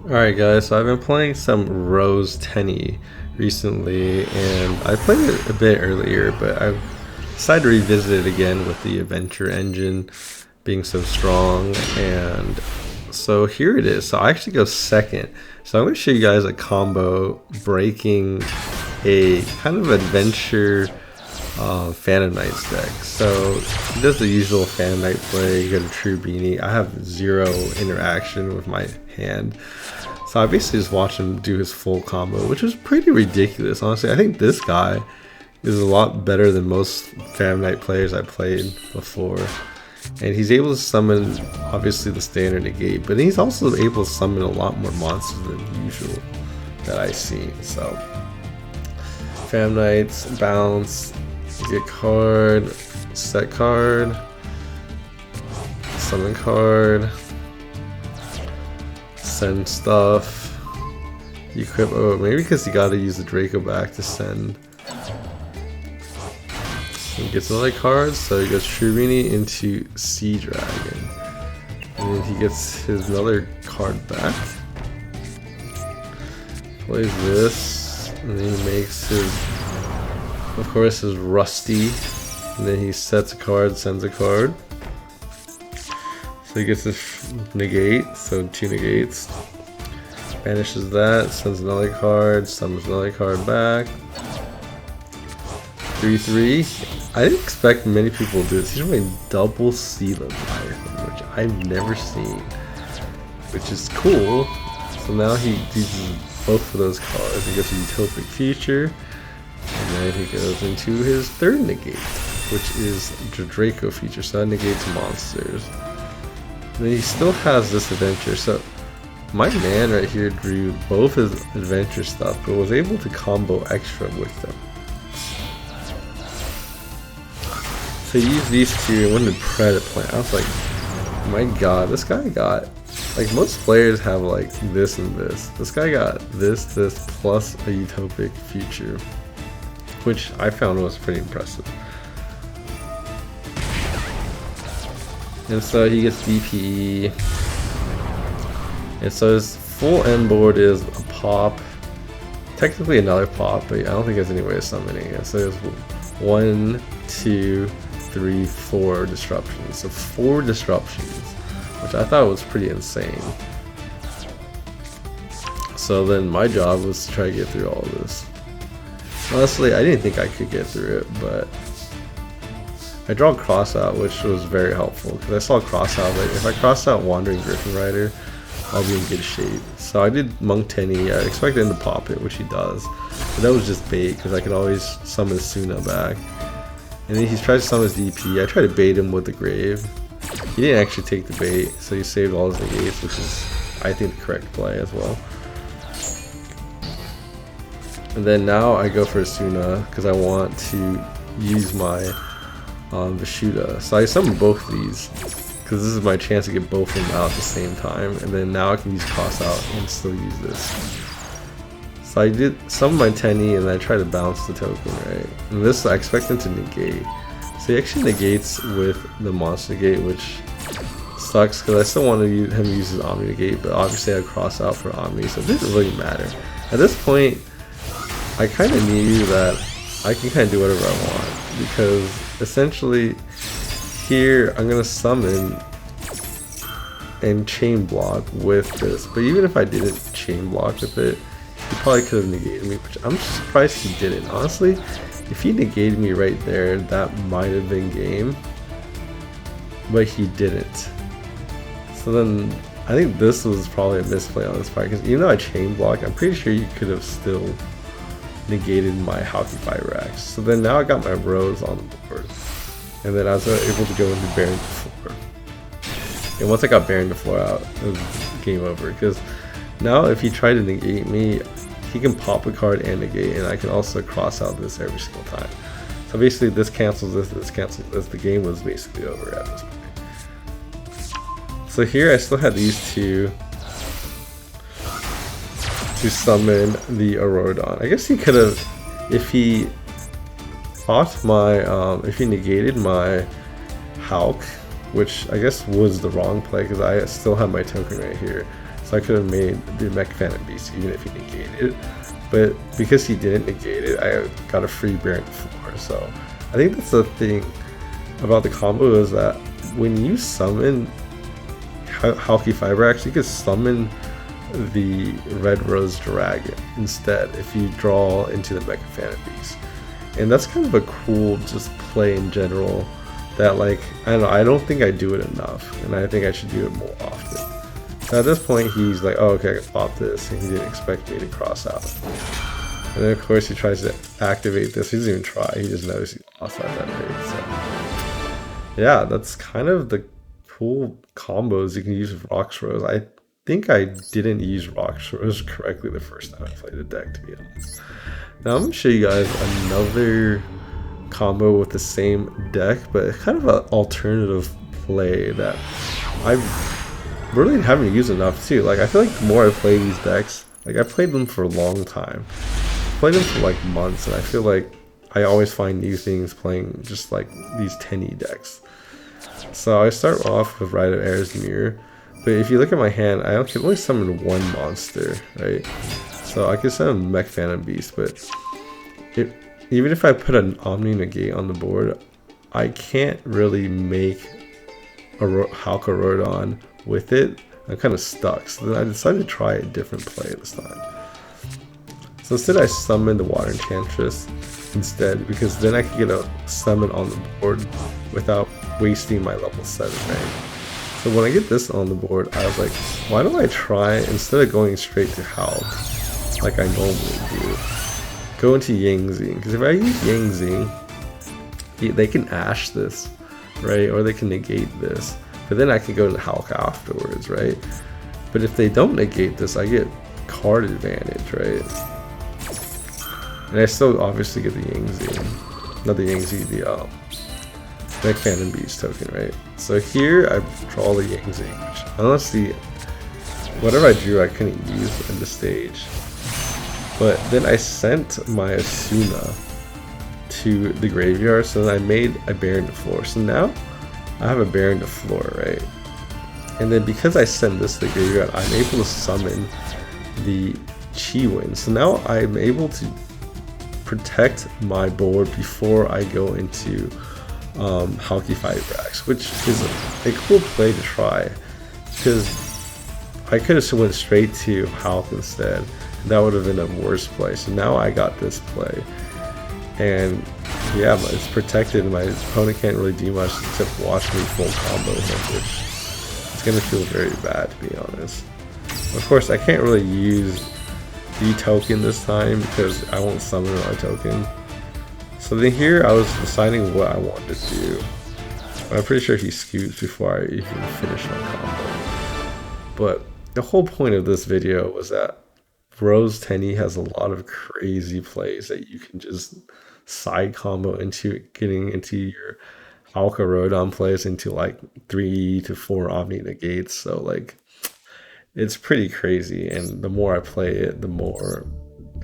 Alright guys, so I've been playing some Rose Tenyi recently, and I played it a bit earlier, but I decided to revisit it again with the adventure engine being so strong. And so here it is. So I actually go second. So I'm going to show you guys a combo breaking a kind of adventure Phantom Knights deck. So he does the usual Phantom Knight play. You get a True Beanie. I have zero interaction with my hand, so I basically just watched him do his full combo, which was pretty ridiculous. Honestly, I think this guy is a lot better than most Phantom Knight players I played before. And he's able to summon, obviously, the standard negate, but he's also able to summon a lot more monsters than usual that I've seen. So Phantom Knights, bounce, get card, set card, summon card, send stuff, equip. Oh, maybe because you gotta use the Draco back to send. He gets another card, so he goes Shrivini into Sea Dragon. And then he gets his another card back. Plays this, and then he makes his, of course, his Rusty. And then he sets a card, sends a card. So he gets this negate, so 2 negates. Banishes that, sends another card, summons another card back. 3/3. I didn't expect many people to do this. He's running double Sea Leviathan, which I've never seen, which is cool. So now he uses both of those cards. He goes to Utopic Future, and then he goes into his third negate, which is the Draco feature, so that negates monsters. And then he still has this adventure. So my man right here drew both his adventure stuff, but was able to combo extra with them. So he used these two and went to Predator Plant. I was like, my god, this guy got, like, most players have like this and this. This guy got this plus a Utopic Future, which I found was pretty impressive. And so he gets DPE. And so his full end board is a pop. Technically another pop, but I don't think there's any way of summoning it. So it's 1, 2, 3, 4 disruptions. So 4 disruptions, which I thought was pretty insane. So then my job was to try to get through all of this. Honestly, I didn't think I could get through it, but I draw a cross out, which was very helpful because I saw cross out. Like, if I cross out Wandering Griffin Rider, I'll be in good shape. So I did Monk Tenyi. I expected him to pop it, which he does, but that was just bait because I could always summon Suna back. And then he tries to summon his DP. I tried to bait him with the Grave. He didn't actually take the bait, so he saved all his negates, which is, I think, the correct play as well. And then now I go for a Suna because I want to use my Vishuda. So I summon both of these because this is my chance to get both of them out at the same time. And then now I can use cross out and still use this. So I did summon my Tenyi and I try to bounce the token, right? And this I expect him to negate. So he actually negates with the monster negate, which sucks because I still want to use him use his Omni negate, but obviously I cross out for Omni, so it didn't really matter. At this point, I kind of knew that I can kind of do whatever I want because essentially here I'm going to summon and chain block with this. But even if I didn't chain block with it, he probably could have negated me, which I'm surprised he didn't. Honestly, if he negated me right there, that might have been game, but he didn't. So then I think this was probably a misplay on this part because even though I chain block, I'm pretty sure you could have still negated my Hauki Fire Axe. So then now I got my Rose on the board, and then I was able to go into Baron to 4. And once I got Baron to 4 out, it was game over because now if he tried to negate me, he can pop a card and negate, and I can also cross out this every single time. So basically this cancels this, this cancels this. The game was basically over at this point. So here I still had these two to summon the Aurodon. I guess he could have, if he fought my, if he negated my Hulk, which I guess was the wrong play because I still have my token right here. So I could have made the Mech Phantom Beast even if he negated it. But because he didn't negate it, I got a free Baron Floor. So I think that's the thing about the combo, is that when you summon Halky Fibrax, you can summon the Red Rose Dragon instead if you draw into the Mech Phantom Beast. And that's kind of a cool just play in general that, like, I don't know, I don't think I do it enough, and I think I should do it more often. So at this point he's like, oh, okay, I can pop this, and he didn't expect me to cross out. And then of course he tries to activate this. He doesn't even try, he just knows he lost at that rate. So yeah, that's kind of the cool combos you can use with Roxrose. I think I didn't use Roxrose correctly the first time I played the deck, to be honest. Now I'm going to show you guys another combo with the same deck, but kind of an alternative play that I really haven't used enough too. Like, I feel like the more I play these decks, like, I played them for a long time. I played them for like months, and I feel like I always find new things playing just like these Tenyi decks. So I start off with Rite of Air's Mirror, but if you look at my hand, I can only summon one monster, right? So I can summon Mech Phantom Beast, but even if I put an Omni Negate on the board, I can't really make a Halka with it. I'm kind of stuck, so then I decided to try a different play this time. So instead I summoned the Water Enchantress instead, because then I could get a summon on the board without wasting my level 7 rank. So when I get this on the board, I was like, why don't I try, instead of going straight to Hulk like I normally do, go into Yangtze? Because if I use Yangtze, they can Ash this, right? Or they can negate this, but then I can go to Hulk afterwards, right? But if they don't negate this, I get card advantage, right? And I still obviously get the Yangtze, not the Yangtze, the Mech Phantom Beast token, right? So here I draw the Yangtze, which unless whatever I drew I couldn't use in the stage. But then I sent my Asuna to the graveyard, so then I made a Baron to floor. So now I have a Baron to floor, right? And then because I sent this to the graveyard, I'm able to summon the Chi-Wind. So now I'm able to protect my board before I go into Halky Fibrax, which is a cool play to try, because I could have went straight to Hulk instead. That would have been a worse play. So now I got this play, and yeah, it's protected, and my opponent can't really do much except watch me full combo him, which is gonna feel very bad, to be honest. Of course, I can't really use the token this time because I won't summon my token. So then here I was deciding what I wanted to do. I'm pretty sure he scoots before I even finish my combo. But the whole point of this video was that Rose Tenyi has a lot of crazy plays that you can just side combo into, getting into your Alka Rodon plays into like 3 to 4 Omni Negates. So like, it's pretty crazy, and the more I play it, the more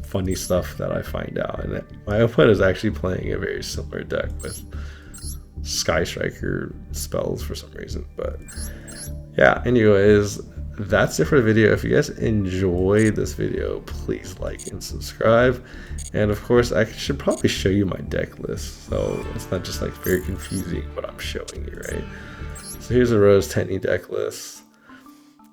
funny stuff that I find out. And my opponent is actually playing a very similar deck with Sky Striker spells for some reason. But yeah, anyways, that's it for the video. If you guys enjoyed this video, please like and subscribe. And of course, I should probably show you my deck list, so it's not just like very confusing what I'm showing you, right? So here's a Rose Tenyi deck list.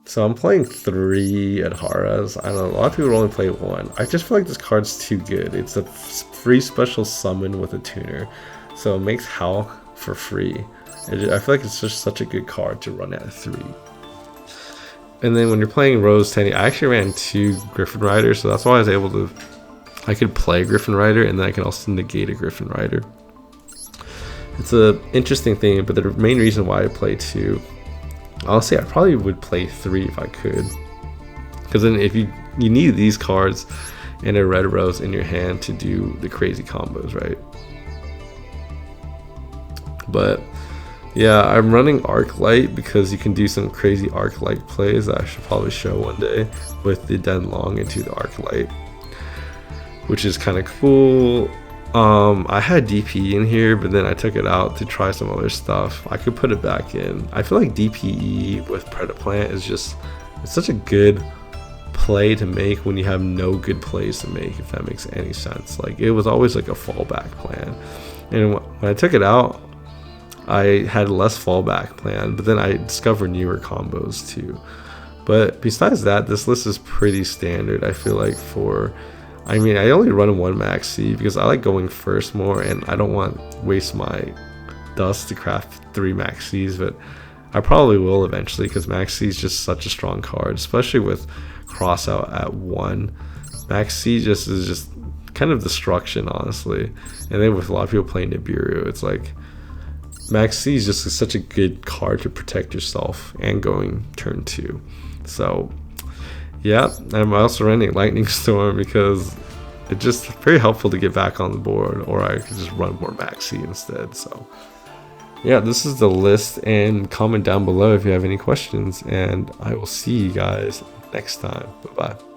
So I'm playing 3 Adharas. I don't know, a lot of people only play 1. I just feel like this card's too good. It's a free special summon with a tuner, so it makes Hulk for free. I feel like it's just such a good card to run at 3. And then when you're playing Rose Tenyi, I actually ran 2 Griffin Riders, so that's why I was able to, I could play Griffin Rider, and then I can also negate a Griffin Rider. It's an interesting thing, but the main reason why I play 2, honestly, I probably would play 3 if I could, because then if you need these cards and a red rose in your hand to do the crazy combos, right? But yeah, I'm running Arc Light because you can do some crazy Arc Light plays that I should probably show one day with the Denlong into the Arc Light, which is kind of cool. I had DP in here, but then I took it out to try some other stuff. I could put it back in. I feel like DPE with Predaplant is just It's such a good play to make when you have no good plays to make, if that makes any sense. Like, it was always like a fallback plan, and when I took it out, I had less fallback plan, but then I discovered newer combos too. But besides that, this list is pretty standard, I feel like. I mean, I only run one max C because I like going first more, and I don't want to waste my dust to craft 3 max Cs, but I probably will eventually, because max C is just such a strong card, especially with cross out at 1. Max C is just kind of destruction, honestly. And then with a lot of people playing Nibiru, it's like max C is just such a good card to protect yourself and going turn 2. So yeah, I'm also running Lightning Storm because it's just very helpful to get back on the board, or I could just run more max C instead. So yeah, this is the list, and comment down below if you have any questions, and I will see you guys next time. Bye bye.